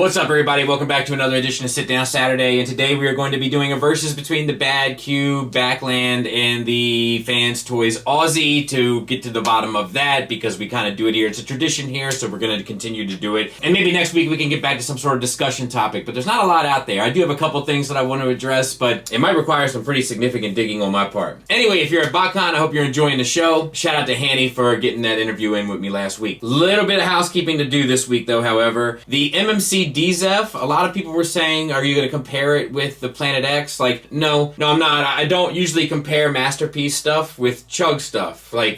What's up, everybody? Welcome back to another edition of Sit Down Saturday, and today we are going to be doing a versus between the BadCube, Backland, and the Fanstoys Aussie to get to the bottom of that, because we kind of do it here. It's a tradition here, so we're going to continue to do it. And maybe next week we can get back to some sort of discussion topic, but there's not a lot out there. I do have a couple things that I want to address, but it might require some pretty significant digging on my part. Anyway, if you're at BotCon, I hope you're enjoying the show. Shout out to Hanny for getting that interview in with me last week. Little bit of housekeeping to do this week, though, however. The MMC DZEF, a lot of people were saying, are you going to compare it with the Planet X? Like, no, I'm not. I don't usually compare Masterpiece stuff with Chug stuff. Like,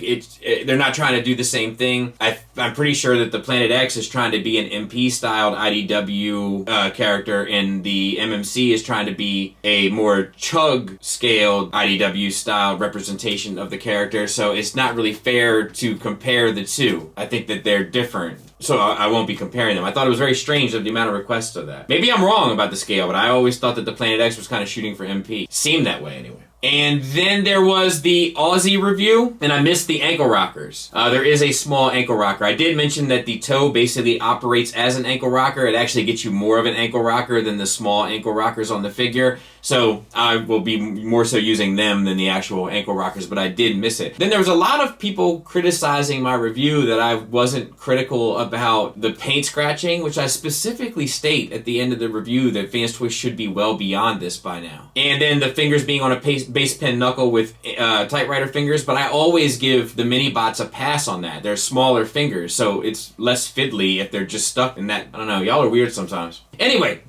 they're not trying to do the same thing. I'm pretty sure that the Planet X is trying to be an MP-styled IDW character, and the MMC is trying to be a more Chug-scaled IDW-styled representation of the character, so it's not really fair to compare the two. I think that they're different. So I won't be comparing them. I thought it was very strange of the amount of requests of that. Maybe I'm wrong about the scale, but I always thought that the Planet X was kind of shooting for MP. Seemed that way anyway. And then there was the Aussie review, and I missed the ankle rockers. There is a small ankle rocker. I did mention that the toe basically operates as an ankle rocker. It actually gets you more of an ankle rocker than the small ankle rockers on the figure. So I will be more so using them than the actual ankle rockers, but I did miss it. Then there was a lot of people criticizing my review that I wasn't critical about the paint scratching, which I specifically state at the end of the review that Fanstoys should be well beyond this by now. And then the fingers being on a base pen knuckle with typewriter fingers, but I always give the mini bots a pass on that. They're smaller fingers, so it's less fiddly if they're just stuck in that. I don't know, y'all are weird sometimes. Anyway,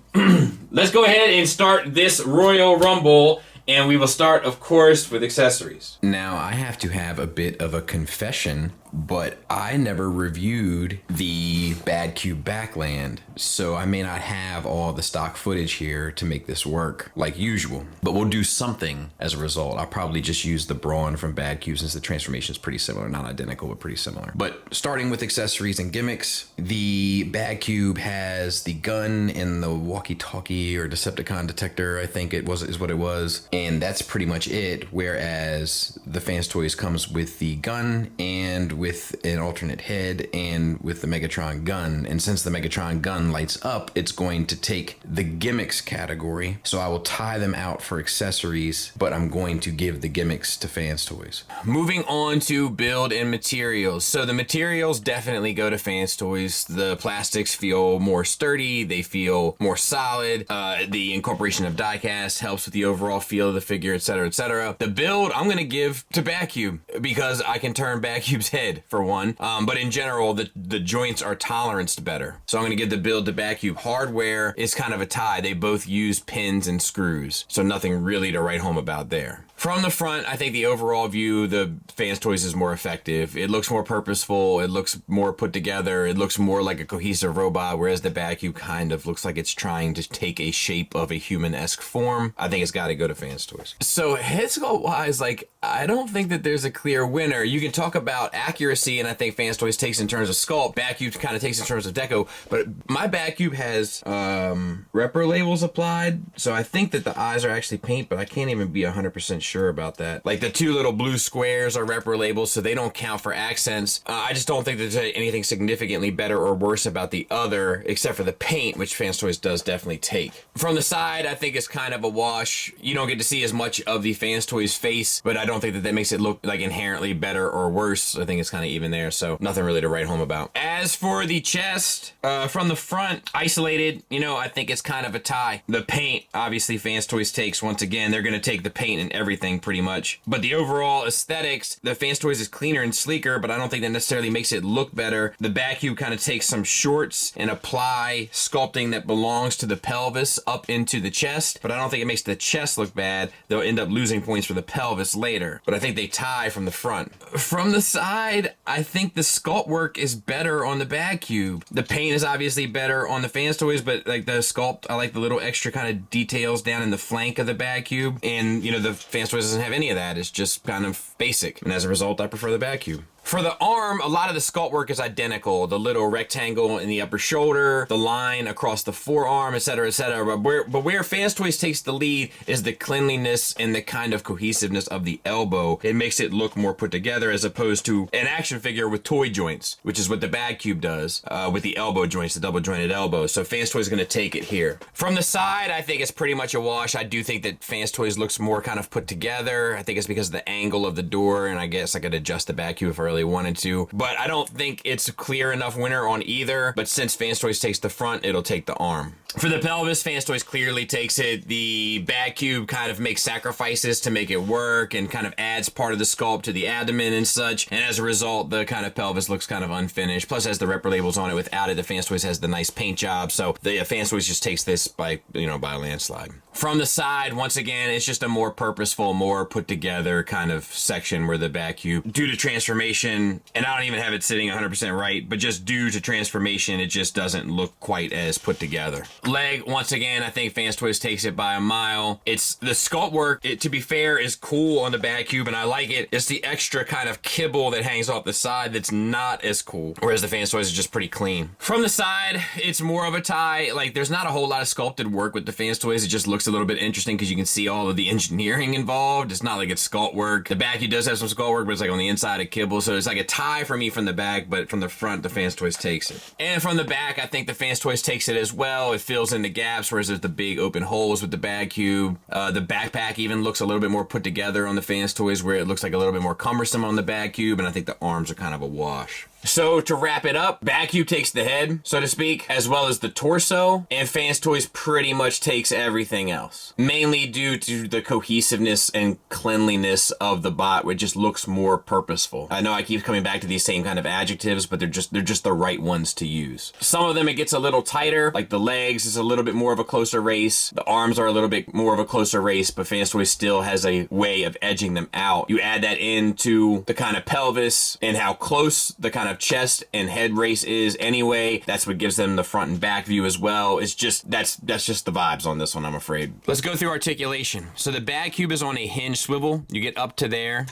let's go ahead and start this Royal Rumble, and we will start, of course, with accessories. Now, I have to have a bit of a confession, but I never reviewed the BadCube Backland, so I may not have all the stock footage here to make this work like usual, but we'll do something as a result. I'll probably just use the Brawn from BadCube since the transformation is pretty similar, not identical, but pretty similar. But starting with accessories and gimmicks, the BadCube has the gun and the walkie-talkie or Decepticon detector, I think is what it was, and that's pretty much it, whereas the Fanstoys comes with the gun and with an alternate head and with the Megatron gun. And since the Megatron gun lights up, it's going to take the gimmicks category. So I will tie them out for accessories, but I'm going to give the gimmicks to Fanstoys. Moving on to build and materials. So the materials definitely go to Fanstoys. The plastics feel more sturdy. They feel more solid. The incorporation of diecast helps with the overall feel of the figure, etc., etc. The build, I'm going to give to BadCube because I can turn BadCube's head for one, but in general the joints are toleranced better, so I'm going to give the build to BadCube. Hardware is kind of a tie. They both use pins and screws, so nothing really to write home about there. From the front, I think the overall view, the Fanstoys is more effective. It looks more purposeful. It looks more put together. It looks more like a cohesive robot, whereas the BadCube kind of looks like it's trying to take a shape of a human-esque form. I think it's got to go to Fanstoys. So head sculpt-wise, like, I don't think that there's a clear winner. You can talk about accuracy, and I think Fanstoys takes in terms of sculpt. BadCube kind of takes in terms of deco, but my BadCube has repro labels applied, so I think that the eyes are actually paint, but I can't even be 100% sure about that. Like, the two little blue squares are repro labels, so they don't count for accents. I just don't think there's anything significantly better or worse about the other, except for the paint, which Fanstoys does definitely take. From the side, I think it's kind of a wash. You don't get to see as much of the Fanstoys face, but I don't think that that makes it look like inherently better or worse. I think it's kind of even there, so nothing really to write home about. As for the chest, from the front, isolated, I think it's kind of a tie. The paint, obviously, Fanstoys takes. Once again, they're going to take the paint and everything pretty much. But the overall aesthetics, the Fanstoys is cleaner and sleeker, but I don't think that necessarily makes it look better. The BadCube kind of takes some shorts and apply sculpting that belongs to the pelvis up into the chest, but I don't think it makes the chest look bad. They'll end up losing points for the pelvis later, but I think they tie from the front. From the side, I think the sculpt work is better on the BadCube. The paint is obviously better on the Fanstoys, but like the sculpt, I like the little extra kind of details down in the flank of the BadCube, and the Fanstoys doesn't have any of that. It's just kind of basic, and as a result, I prefer the BadCube. For the arm, a lot of the sculpt work is identical. The little rectangle in the upper shoulder, the line across the forearm, etc., etc. But where Fanstoys takes the lead is the cleanliness and the kind of cohesiveness of the elbow. It makes it look more put together as opposed to an action figure with toy joints, which is what the BadCube does with the elbow joints, the double jointed elbow. So Fanstoys is going to take it here. From the side, I think it's pretty much a wash. I do think that Fanstoys looks more kind of put together. I think it's because of the angle of the door, and I guess I could adjust the BadCube if I really wanted to. But I don't think it's a clear enough winner on either. But since Fanstoys takes the front, it'll take the arm. For the pelvis, Fanstoys clearly takes it. The BadCube kind of makes sacrifices to make it work and kind of adds part of the sculpt to the abdomen and such. And as a result, the kind of pelvis looks kind of unfinished. Plus, has the repro labels on it. Without it, the Fanstoys has the nice paint job. So the Fanstoys just takes this by a landslide. From the side, once again, it's just a more purposeful, more put together kind of section where the BadCube, due to transformation, and I don't even have it sitting 100% right, but just due to transformation, it just doesn't look quite as put together. Leg, once again, I think Fanstoys takes it by a mile. It's the sculpt work, to be fair, is cool on the BadCube, and I like it. It's the extra kind of kibble that hangs off the side that's not as cool, whereas the Fanstoys is just pretty clean. From the side, it's more of a tie. Like, there's not a whole lot of sculpted work with the Fanstoys. It just looks a little bit interesting because you can see all of the engineering involved. It's not like it's sculpt work. The BadCube does have some sculpt work, but it's like on the inside of kibble, so it's like a tie for me from the back, but from the front, the Fanstoys takes it. And from the back, I think the Fanstoys takes it as well. It fills in the gaps, whereas there's the big open holes with the BadCube. The backpack even looks a little bit more put together on the Fanstoys, where it looks like a little bit more cumbersome on the BadCube, and I think the arms are kind of a wash. So to wrap it up, BadCube takes the head, so to speak, as well as the torso, and Fanstoys pretty much takes everything else. Mainly due to the cohesiveness and cleanliness of the bot, which just looks more purposeful. I know I keep coming back to these same kind of adjectives, but they're just the right ones to use. Some of them it gets a little tighter, like the legs is a little bit more of a closer race, the arms are a little bit more of a closer race, but Fanstoys still has a way of edging them out. You add that into the kind of pelvis and how close the kind of chest and head race is anyway. That's what gives them the front and back view as well. It's just, that's just the vibes on this one, I'm afraid. Let's go through articulation. So the BadCube is on a hinge swivel. You get up to there,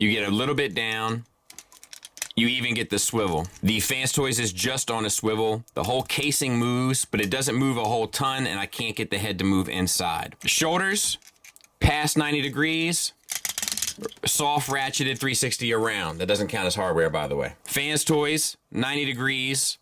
you get a little bit down, you even get the swivel. The Fanstoys is just on a swivel. The whole casing moves, but it doesn't move a whole ton, and I can't get the head to move inside. Shoulders, past 90 degrees, soft ratcheted 360 around. That doesn't count as hardware, by the way. Fanstoys, 90 degrees,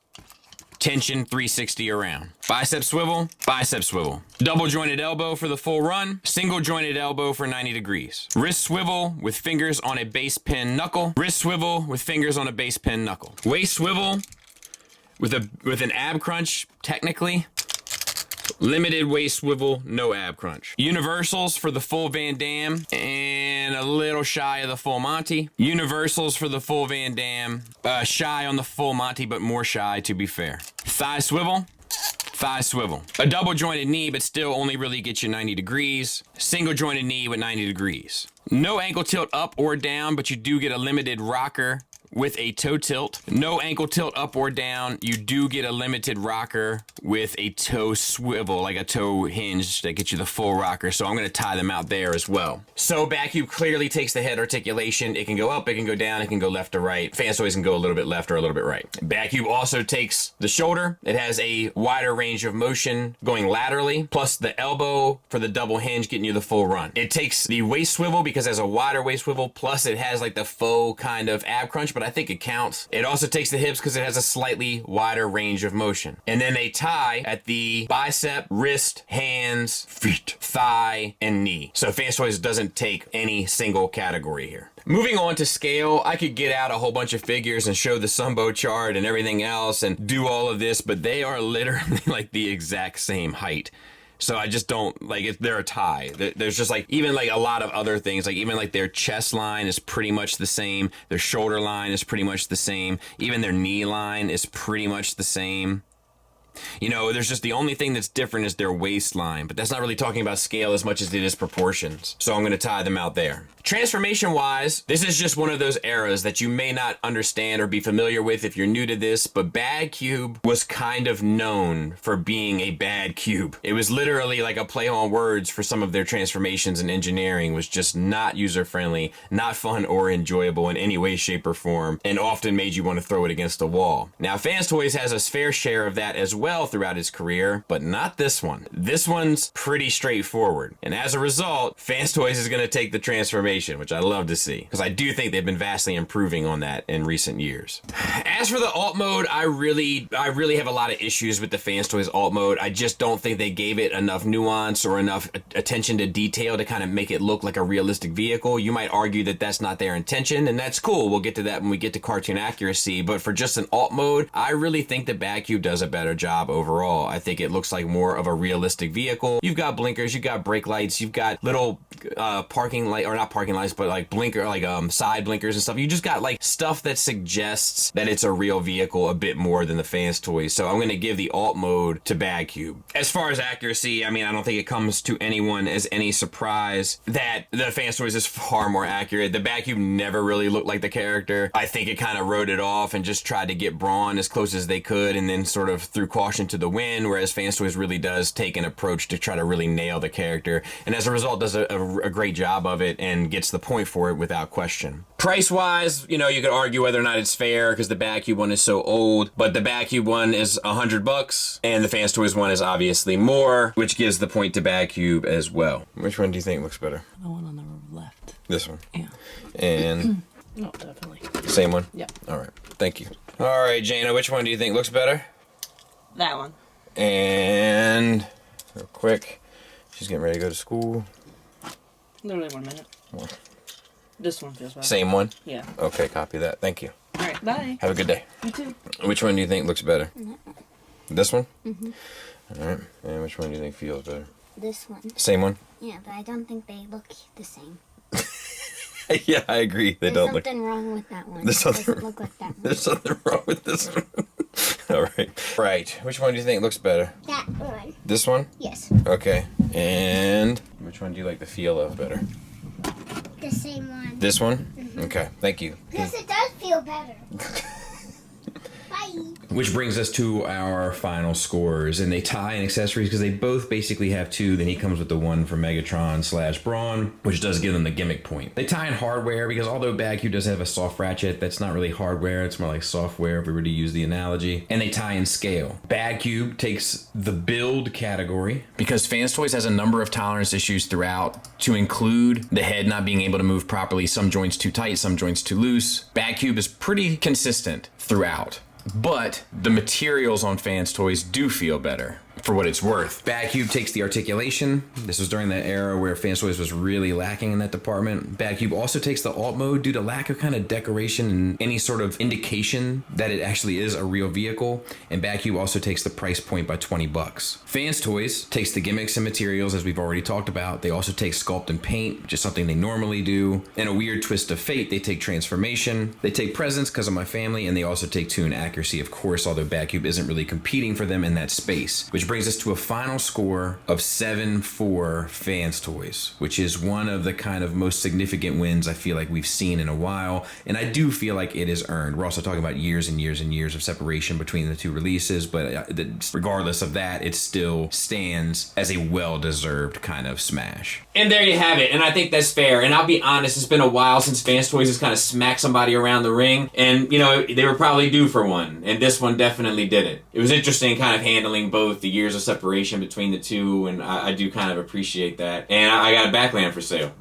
tension 360 around. Bicep swivel, bicep swivel. Double jointed elbow for the full run, single jointed elbow for 90 degrees. Wrist swivel with fingers on a base pin knuckle. Wrist swivel with fingers on a base pin knuckle. Waist swivel with an ab crunch, technically. Limited waist swivel, no ab crunch. Universals for the full Van Damme and a little shy of the full Monty. Universals for the full Van Damme, shy on the full Monty, but more shy to be fair. Thigh swivel, thigh swivel. A double jointed knee, but still only really gets you 90 degrees. Single jointed knee with 90 degrees. No ankle tilt up or down, but you do get a limited rocker with a toe tilt. No ankle tilt up or down. You do get a limited rocker with a toe swivel, like a toe hinge that gets you the full rocker. So I'm gonna tie them out there as well. So BadCube clearly takes the head articulation. It can go up, it can go down, it can go left or right. Fanstoys can go a little bit left or a little bit right. BadCube also takes the shoulder. It has a wider range of motion going laterally, plus the elbow for the double hinge getting you the full run. It takes the waist swivel because it has a wider waist swivel, plus it has like the faux kind of ab crunch, but I think it counts. It also takes the hips because it has a slightly wider range of motion. And then they tie at the bicep, wrist, hands, feet, thigh, and knee. So Fanstoys doesn't take any single category here. Moving on to scale, I could get out a whole bunch of figures and show the Sumbo chart and everything else and do all of this, but they are literally like the exact same height. So I just don't, like, they're a tie. There's just, like, even, like, a lot of other things. Like, even, like, their chest line is pretty much the same. Their shoulder line is pretty much the same. Even their knee line is pretty much the same. You know, there's just the only thing that's different is their waistline, but that's not really talking about scale as much as it is proportions. So I'm going to tie them out there. Transformation-wise, this is just one of those eras that you may not understand or be familiar with if you're new to this, but BadCube was kind of known for being a bad cube. It was literally like a play on words for some of their transformations and engineering was just not user-friendly, not fun or enjoyable in any way, shape, or form, and often made you want to throw it against the wall. Now, Fanstoys has a fair share of that as well throughout his career, but not this one. This one's pretty straightforward, and as a result, Fanstoys is going to take the transformation, which I love to see, because I do think they've been vastly improving on that in recent years. As for the alt mode, I really have a lot of issues with the Fanstoys alt mode. I just don't think they gave it enough nuance or enough attention to detail to kind of make it look like a realistic vehicle. You might argue that that's not their intention, and that's cool. We'll get to that when we get to cartoon accuracy, but for just an alt mode, I really think that BadCube does a better job overall. I think it looks like more of a realistic vehicle. You've got blinkers, you've got brake lights, you've got little parking light, or not parking lights, but like blinker, like side blinkers and stuff. You just got like stuff that suggests that it's a real vehicle a bit more than the Fanstoys. So I'm going to give the alt mode to BadCube. As far as accuracy, I mean, I don't think it comes to anyone as any surprise that the Fanstoys is far more accurate. The BadCube never really looked like the character. I think it kind of wrote it off and just tried to get Brawn as close as they could and then sort of threw caution to the wind, whereas Fanstoys really does take an approach to try to really nail the character, and as a result does a great job of it and gets the point for it without question. Price-wise, you know, you could argue whether or not it's fair because the BadCube one is so old, but the BadCube one is $100 and the Fanstoys one is obviously more, which gives the point to BadCube as well. Which one do you think looks better? The one on the left. This one? Yeah. And? No, definitely. Same one? Yep. All right. Thank you. All right, Jana, which one do you think looks better? That one. And real quick, she's getting ready to go to school. Literally 1 minute. Well, this one feels better. same one? Yeah. Okay, copy that. Thank you. All right, bye. Have a good day. You too. Which one do you think looks better? This one? Mm-hmm. All right. And which one do you think feels better? This one. Same one? Yeah, but I don't think they look the same. Yeah, I agree. They don't look. There's something wrong with that one. There's something. It doesn't look like that one. There's something wrong with this one. All right. Right. Which one do you think looks better? That one. This one? Yes. Okay. And which one do you like the feel of better? The same one. This one? Mm-hmm. Okay. Thank you. Yes, it does feel better. Bye. Which brings us to our final scores, and they tie in accessories because they both basically have two. Then he comes with the one for Megatron/Brawn, which does give them the gimmick point. They tie in hardware because although BadCube does have a soft ratchet, that's not really hardware. It's more like software if we were to use the analogy. And they tie in scale. BadCube takes the build category because Fanstoys has a number of tolerance issues throughout, to include the head not being able to move properly, some joints too tight, some joints too loose. BadCube is pretty consistent throughout. But the materials on Fanstoys do feel better, for what it's worth. BadCube takes the articulation. This was during the era where Fanstoys was really lacking in that department. BadCube also takes the alt mode due to lack of kind of decoration and any sort of indication that it actually is a real vehicle. And BadCube also takes the price point by $20. Fanstoys takes the gimmicks and materials, as we've already talked about. They also take sculpt and paint, which is something they normally do. In a weird twist of fate, they take transformation. They take presence because of my family, and they also take tune accuracy, of course, although BadCube isn't really competing for them in that space, which brings us to a final score of 7 for Fanstoys, which is one of the kind of most significant wins I feel like we've seen in a while, and I do feel like it is earned. We're also talking about years and years and years of separation between the two releases, but regardless of that, it still stands as a well-deserved kind of smash. And there you have it, and I think that's fair. And I'll be honest, it's been a while since Fanstoys has kind of smacked somebody around the ring, and you know, they were probably due for one, and this one definitely did it. It was interesting kind of handling both the years of separation between the two, and I do kind of appreciate that. And I got a Backland for sale.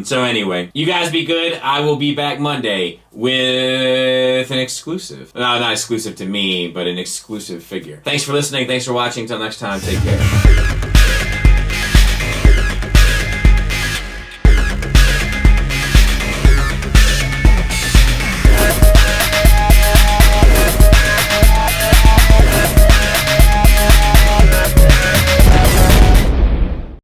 So anyway, you guys be good. I will be back Monday with an exclusive. No, not exclusive to me, but an exclusive figure. Thanks for listening. Thanks for watching. Until next time, take care.